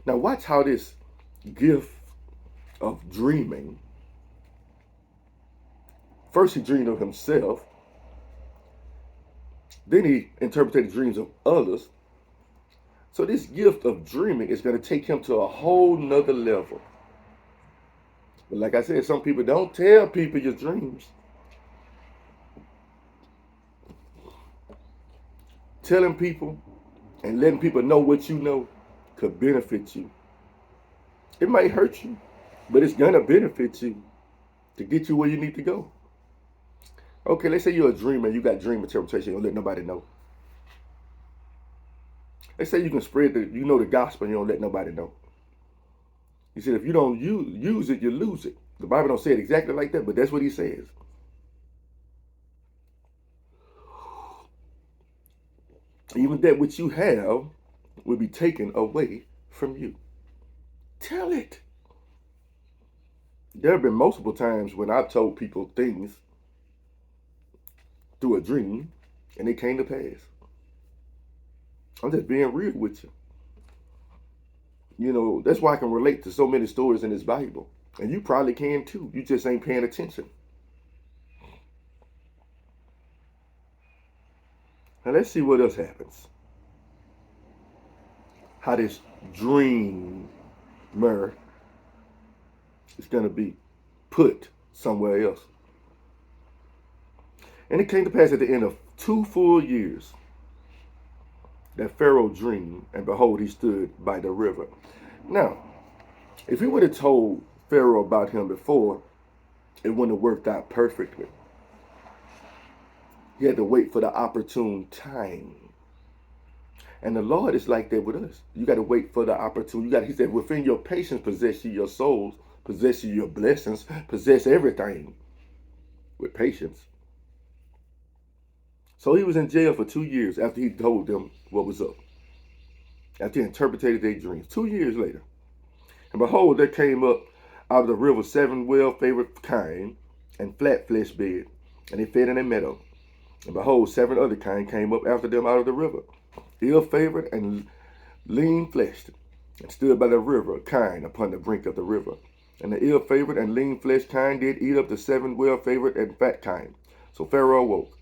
Now watch how this gift of dreaming, first he dreamed of himself, then he interpreted the dreams of others. So this gift of dreaming is going to take him to a whole nother level. But like I said, some people don't tell people your dreams. Telling people and letting people know what you know could benefit you. It might hurt you, but it's going to benefit you to get you where you need to go. Okay, let's say you're a dreamer, you got dream interpretation, you don't let nobody know. Let's say you can spread the gospel and you don't let nobody know. He said if you don't use it, you lose it. The Bible don't say it exactly like that, but that's what he says. Even that which you have will be taken away from you. Tell it. There have been multiple times when I've told people things through a dream and it came to pass. I'm just being real with you. You know, that's why I can relate to so many stories in this Bible. And you probably can too. You just ain't paying attention. Now let's see what else happens. How this dreamer is going to be put somewhere else. And it came to pass at the end of 2 full years that Pharaoh dreamed, and behold, he stood by the river. Now, if he would have told Pharaoh about him before, it wouldn't have worked out perfectly. He had to wait for the opportune time. And the Lord is like that with us. You got to wait for the opportune. He said, within your patience, possess you your souls, possess you your blessings, possess everything with patience. So he was in jail for 2 years after he told them what was up. After he interpreted their dreams. 2 years later. And behold, there came up out of the river 7 well-favored kine and flat flesh bed, and they fed in a meadow. And behold, 7 other kine came up after them out of the river, ill-favored and lean-fleshed, and stood by the river kine upon the brink of the river. And the ill-favored and lean-fleshed kine did eat up the 7 well-favored and fat kine. So Pharaoh awoke,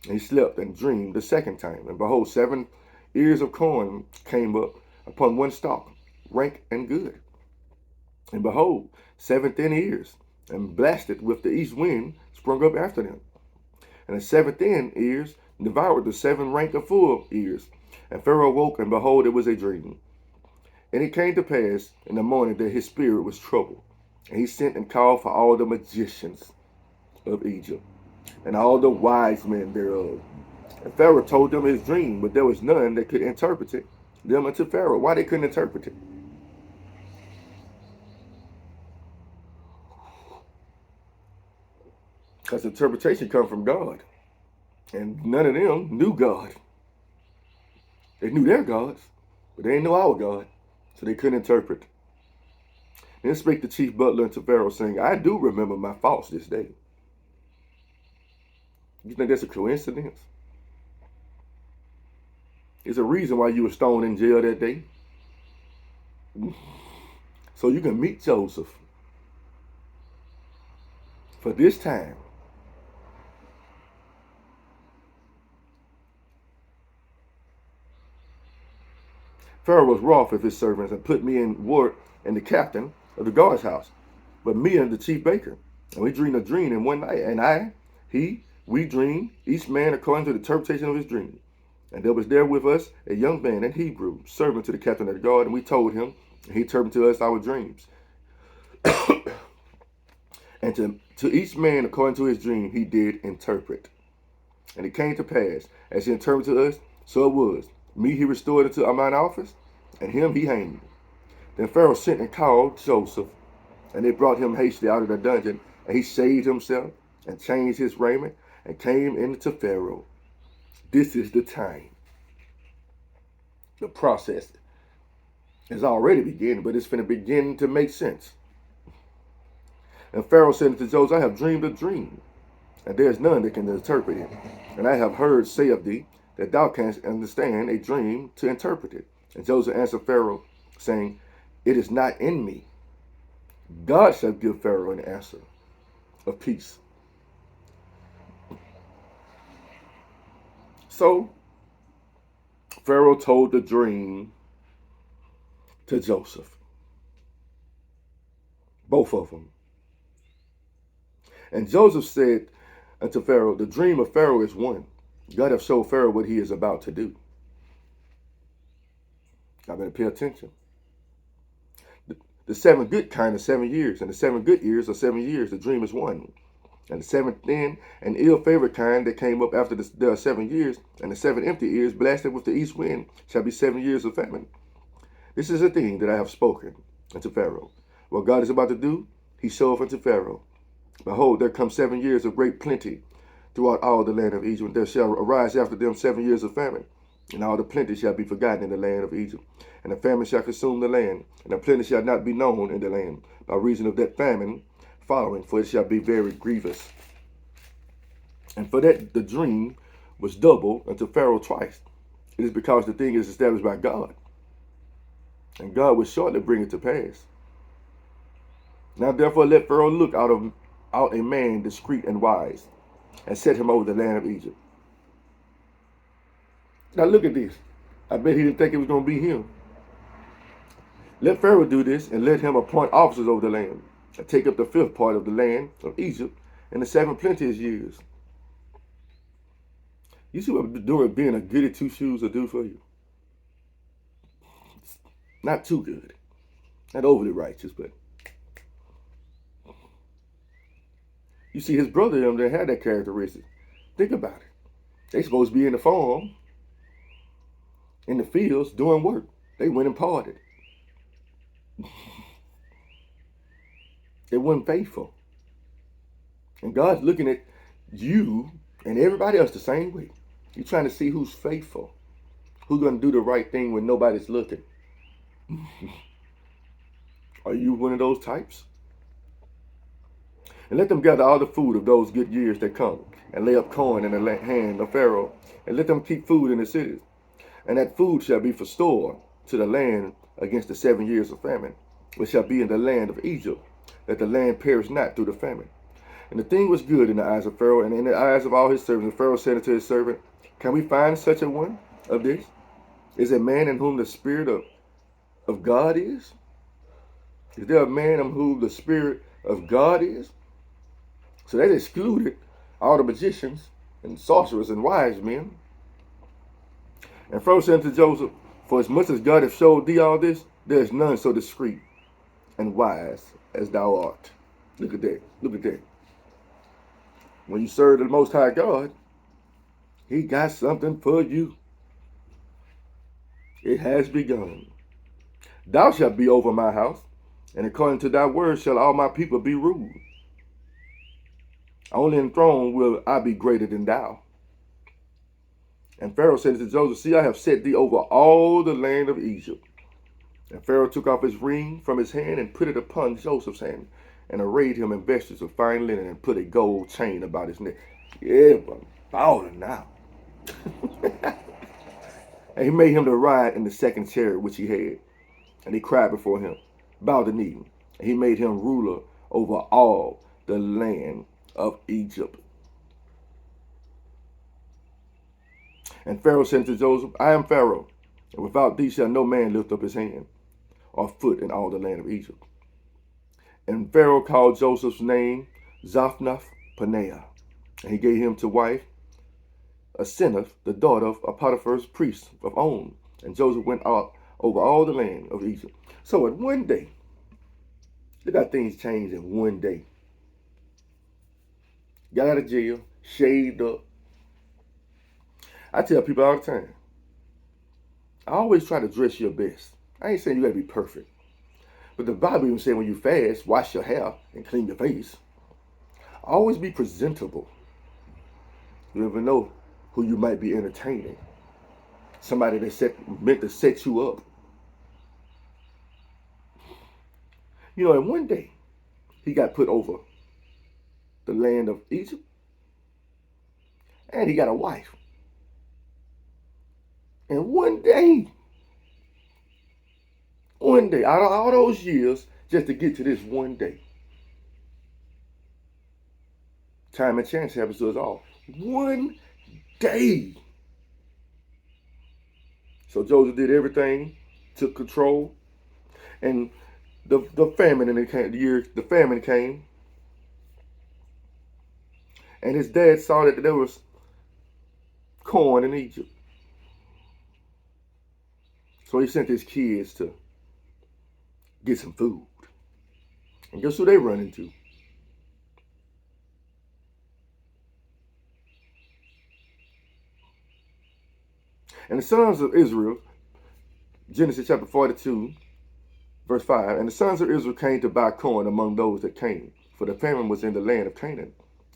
and he slept and dreamed the second time. And behold, 7 ears of corn came up upon one stalk, rank and good. And behold, 7 thin ears, and blasted with the east wind, sprung up after them. And the 7 thin ears devoured the 7 rank of full ears. And Pharaoh woke, and behold, it was a dream. And it came to pass in the morning that his spirit was troubled. And he sent and called for all the magicians of Egypt, and all the wise men thereof. And Pharaoh told them his dream, but there was none that could interpret it them unto Pharaoh. Why they couldn't interpret it? Because interpretation comes from God. And none of them knew God. They knew their gods, but they didn't know our God. So they couldn't interpret. Then spake the chief butler unto Pharaoh, saying, I do remember my faults this day. You think that's a coincidence? It's a reason why you were stoned in jail that day. So you can meet Joseph. For this time, Pharaoh was wroth with his servants and put me in ward and the captain of the guard's house, but me and the chief baker. And we dreamed a dream in one night, and we dreamed, each man according to the interpretation of his dream. And there was there with us a young man in Hebrew, servant to the captain of the guard, and we told him, and he interpreted to us our dreams. And to each man according to his dream he did interpret. And it came to pass, as he interpreted to us, so it was. Me he restored into mine office, and him he hanged. Then Pharaoh sent and called Joseph, and they brought him hastily out of the dungeon, and he shaved himself, and changed his raiment, and came into Pharaoh. This is the time. The process is already beginning, but it's going to begin to make sense. And Pharaoh said unto Joseph, I have dreamed a dream, and there is none that can interpret it. And I have heard say of thee, that thou canst understand a dream to interpret it. And Joseph answered Pharaoh, saying, it is not in me. God shall give Pharaoh an answer of peace. So Pharaoh told the dream to Joseph, both of them. And Joseph said unto Pharaoh, the dream of Pharaoh is one. God hath showed Pharaoh what he is about to do. I better pay attention. The seven good kind are 7 years, and the 7 good years are 7 years. The dream is one. And the seven thin and ill-favored kind that came up after the 7 years, and the 7 empty ears blasted with the east wind, shall be 7 years of famine. This is the thing that I have spoken unto Pharaoh. What God is about to do, he showeth unto Pharaoh. Behold, there come 7 years of great plenty throughout all the land of Egypt. And there shall arise after them 7 years of famine, and all the plenty shall be forgotten in the land of Egypt. And the famine shall consume the land, and the plenty shall not be known in the land by reason of that famine following, for it shall be very grievous. And for that the dream was double unto Pharaoh twice. It is because the thing is established by God, and God will shortly bring it to pass. Now therefore let Pharaoh look out a man discreet and wise, and set him over the land of Egypt. Now look at this. I bet he didn't think it was going to be him. Let Pharaoh do this, and let him appoint officers over the land, and take up the fifth part of the land of Egypt in the 7 plenteous years. You see what doing being a goody two shoes will do for you? It's not too good. Not overly righteous, but you see his brother them that had that characteristic. Think about it. They supposed to be in the farm, in the fields, doing work. They went and parted. They weren't faithful. And God's looking at you and everybody else the same way. You're trying to see who's faithful, who's going to do the right thing when nobody's looking. Are you one of those types? And let them gather all the food of those good years that come, and lay up corn in the hand of Pharaoh, and let them keep food in the cities. And that food shall be for store to the land against the 7 years of famine, which shall be in the land of Egypt, that the land perish not through the famine. And the thing was good in the eyes of Pharaoh, and in the eyes of all his servants. And Pharaoh said unto his servant, can we find such a one of this? Is a man in whom the Spirit of God is? Is there a man in whom the Spirit of God is? So that excluded all the magicians and sorcerers and wise men. And Pharaoh said unto Joseph, for as much as God hath showed thee all this, there is none so discreet and wise as thou art. Look at that. Look at that. When you serve the Most High God, he got something for you. It has begun. Thou shalt be over my house, and according to thy word shall all my people be ruled. Only in throne will I be greater than thou. And Pharaoh said to Joseph, see, I have set thee over all the land of Egypt. And Pharaoh took off his ring from his hand and put it upon Joseph's hand, and arrayed him in vestures of fine linen, and put a gold chain about his neck. Yeah, but balling now. And he made him to ride in the second chariot which he had. And he cried before him, bow the knee. And he made him ruler over all the land of Egypt. And Pharaoh said to Joseph, I am Pharaoh, and without thee shall no man lift up his hand or foot in all the land of Egypt. And Pharaoh called Joseph's name Zaphnath-Paneah, and he gave him to wife Asenath, the daughter of Potiphar's priest of On. And Joseph went out over all the land of Egypt. So in one day, look how things changed in one day. Got out of jail, shaved up. I tell people all the time, I always try to dress your best. I ain't saying you gotta be perfect. But the Bible even said when you fast, wash your hair and clean your face. Always be presentable. You never know who you might be entertaining. Somebody that meant to set you up. You know, and one day, he got put over the land of Egypt, and he got a wife. And one day, One day, out of all those years, just to get to this one day. Time and chance happens to us all. One day. So Joseph did everything, took control, and the famine in the famine came, and his dad saw that there was corn in Egypt. So he sent his kids to get some food. And guess who they run into? And the sons of Israel, Genesis chapter 42, verse 5, and the sons of Israel came to buy corn among those that came, for the famine was in the land of Canaan.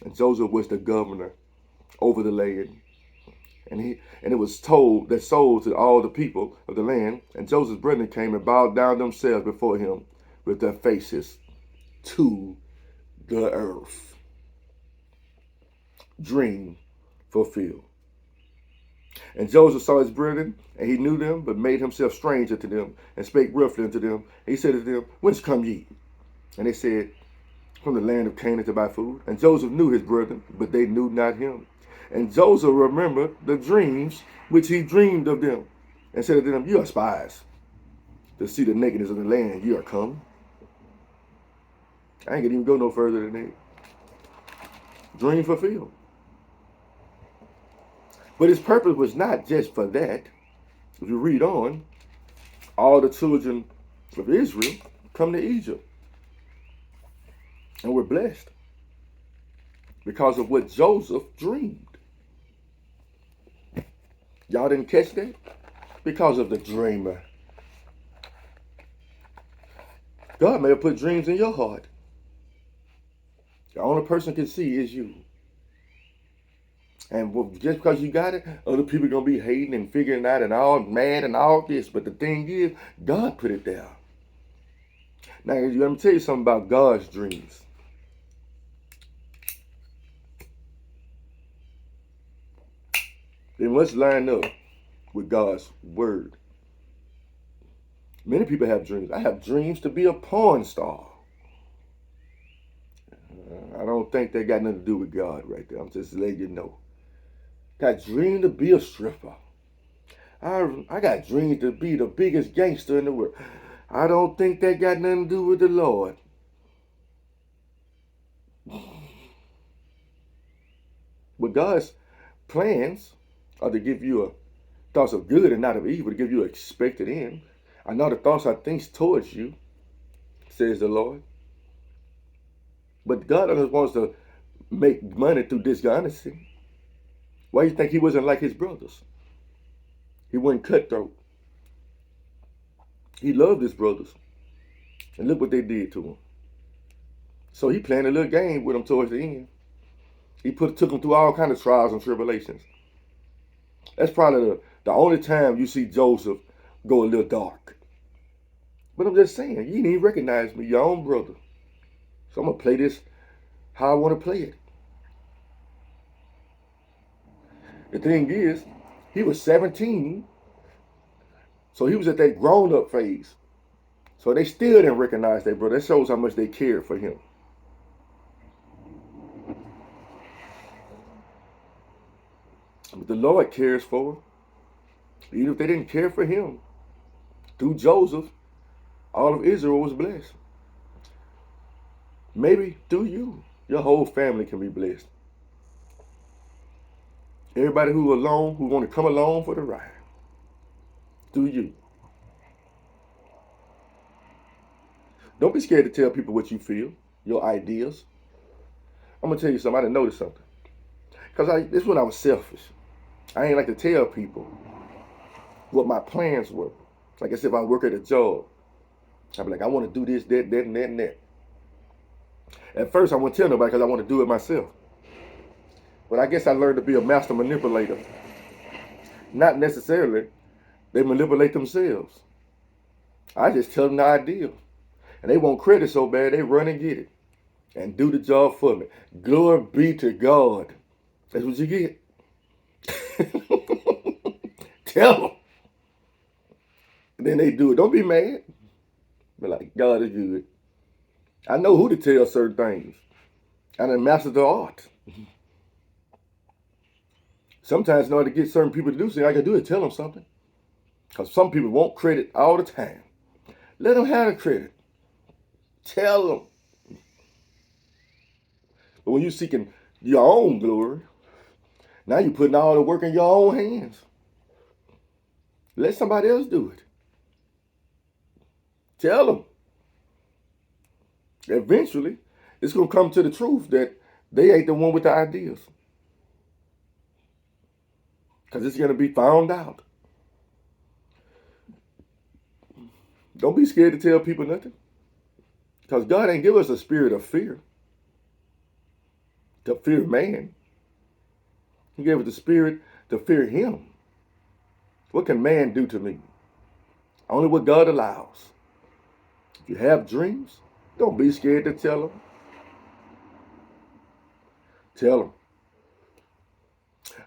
And Joseph was the governor over the land. And it was told that sold to all the people of the land. And Joseph's brethren came and bowed down themselves before him with their faces to the earth. Dream fulfilled. And Joseph saw his brethren, and he knew them, but made himself stranger to them, and spake roughly unto them. And he said to them, Whence come ye? And they said, From the land of Canaan to buy food. And Joseph knew his brethren, but they knew not him. And Joseph remembered the dreams which he dreamed of them, and said to them, You are spies, to see the nakedness of the land ye are come. I ain't gonna even go no further than that. Dream fulfilled. But his purpose was not just for that. If you read on, all the children of Israel come to Egypt and were blessed because of what Joseph dreamed. Y'all didn't catch that? Because of the dreamer. God may have put dreams in your heart. The only person can see is you. And just because you got it, other people are going to be hating and figuring out and all mad and all this. But the thing is, God put it there. Now, let me tell you something about God's dreams. They must line up with God's word. Many people have dreams. I have dreams to be a porn star. I don't think that got nothing to do with God right there. I'm just letting you know. Got dreams to be a stripper. I got dreams to be the biggest gangster in the world. I don't think that got nothing to do with the Lord. But God's plans are to give you a thoughts of good and not of evil, to give you an expected end. I know the thoughts are things towards you, says the Lord. But God doesn't want us to make money through dishonesty. Why do you think he wasn't like his brothers? He wasn't cutthroat. He loved his brothers. And look what they did to him. So he played a little game with them towards the end. He took them through all kinds of trials and tribulations. That's probably the only time you see Joseph go a little dark. But I'm just saying, you didn't even recognize me, your own brother. So I'm going to play this how I want to play it. The thing is, he was 17, so he was at that grown-up phase. So they still didn't recognize their brother. That shows how much they cared for him. But the Lord cares for them. Even if they didn't care for him, through Joseph, all of Israel was blessed. Maybe through you, your whole family can be blessed. Everybody who want to come along for the ride, through you. Don't be scared to tell people what you feel, your ideas. I'm going to tell you something. I didn't notice something. Because this is when I was selfish. I ain't like to tell people what my plans were. Like I said, if I work at a job, I'd be like, I want to do this, that, and that, and that. At first, I wouldn't tell nobody because I want to do it myself. But I guess I learned to be a master manipulator. Not necessarily. They manipulate themselves. I just tell them the idea. And they want credit so bad, they run and get it. And do the job for me. Glory be to God. That's what you get. Tell them. And then they do it. Don't be mad. But like, God is good. I know who to tell certain things. I done mastered the art. Sometimes in order to get certain people to do something, all I gotta do is tell them something. Because some people want credit all the time. Let them have the credit. Tell them. But when you're seeking your own glory, now you're putting all the work in your own hands. Let somebody else do it. Tell them. Eventually, it's going to come to the truth that they ain't the one with the ideas. Because it's going to be found out. Don't be scared to tell people nothing. Because God ain't give us a spirit of fear. To fear man. He gave us the spirit to fear him. What can man do to me? Only what God allows. If you have dreams, don't be scared to tell them. Tell them.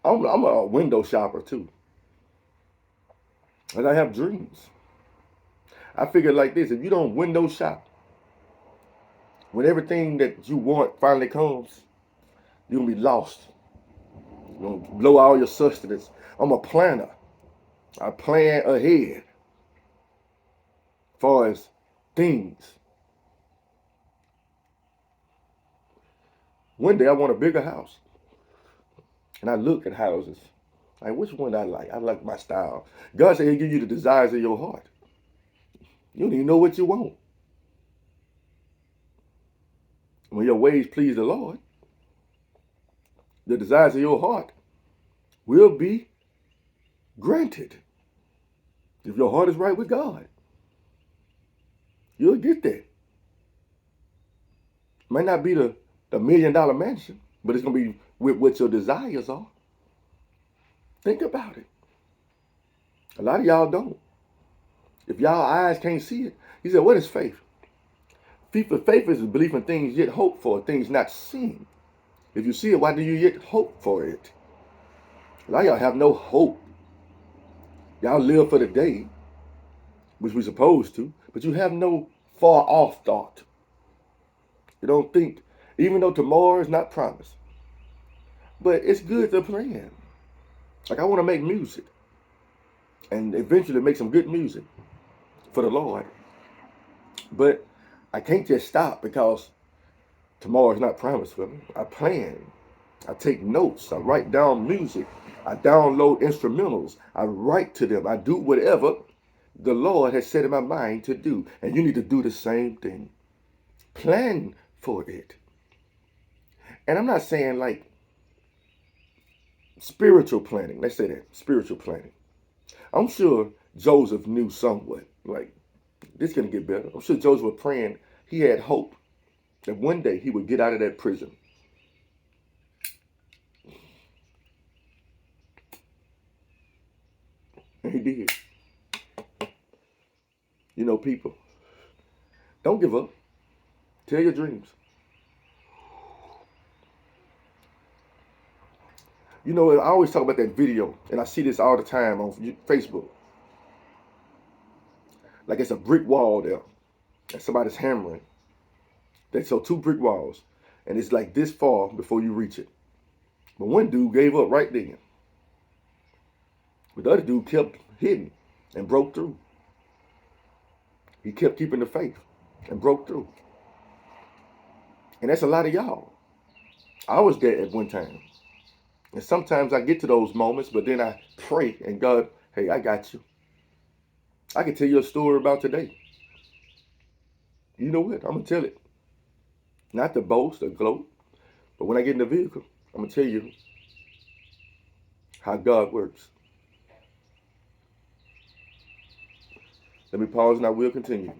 I'm a window shopper too. And I have dreams. I figure like this, if you don't window shop, when everything that you want finally comes, you're going to be lost. You're going to blow all your sustenance. I'm a planner. I plan ahead as far as things. One day I want a bigger house. And I look at houses. Like, which one I like? I like my style. God said he'll give you the desires of your heart. You don't even know what you want. When your ways please the Lord, the desires of your heart will be granted. If your heart is right with God, you'll get that. Might not be the $1 million mansion, but it's going to be with what your desires are. Think about it. A lot of y'all don't. If y'all eyes can't see it, he said, what is faith? Faith is a belief in things yet hoped for, things not seen. If you see it, why do you yet hope for it? A lot of y'all have no hope. Y'all live for the day, which we're supposed to, but you have no far off thought. You don't think, even though tomorrow is not promised, but it's good to plan. Like, I want to make music and eventually make some good music for the Lord. But I can't just stop because tomorrow is not promised for me. I plan. I take notes. I write down music. I download instrumentals. I write to them. I do whatever the Lord has set in my mind to do. And you need to do the same thing. Plan for it. And I'm not saying like spiritual planning. Let's say that. Spiritual planning. I'm sure Joseph knew somewhat. Like, this is going to get better. I'm sure Joseph was praying. He had hope that one day he would get out of that prison. And he did. You know, people, don't give up. Tell your dreams. You know, I always talk about that video, and I see this all the time on Facebook. Like, it's a brick wall there, and somebody's hammering. So 2 brick walls, and it's like this far before you reach it. But one dude gave up right then. But the other dude kept hitting and broke through. He kept keeping the faith and broke through. And that's a lot of y'all. I was there at one time. And sometimes I get to those moments, but then I pray and God, hey, I got you. I can tell you a story about today. You know what? I'm going to tell it. Not to boast or gloat, but when I get in the vehicle, I'm going to tell you how God works. Let me pause and I will continue.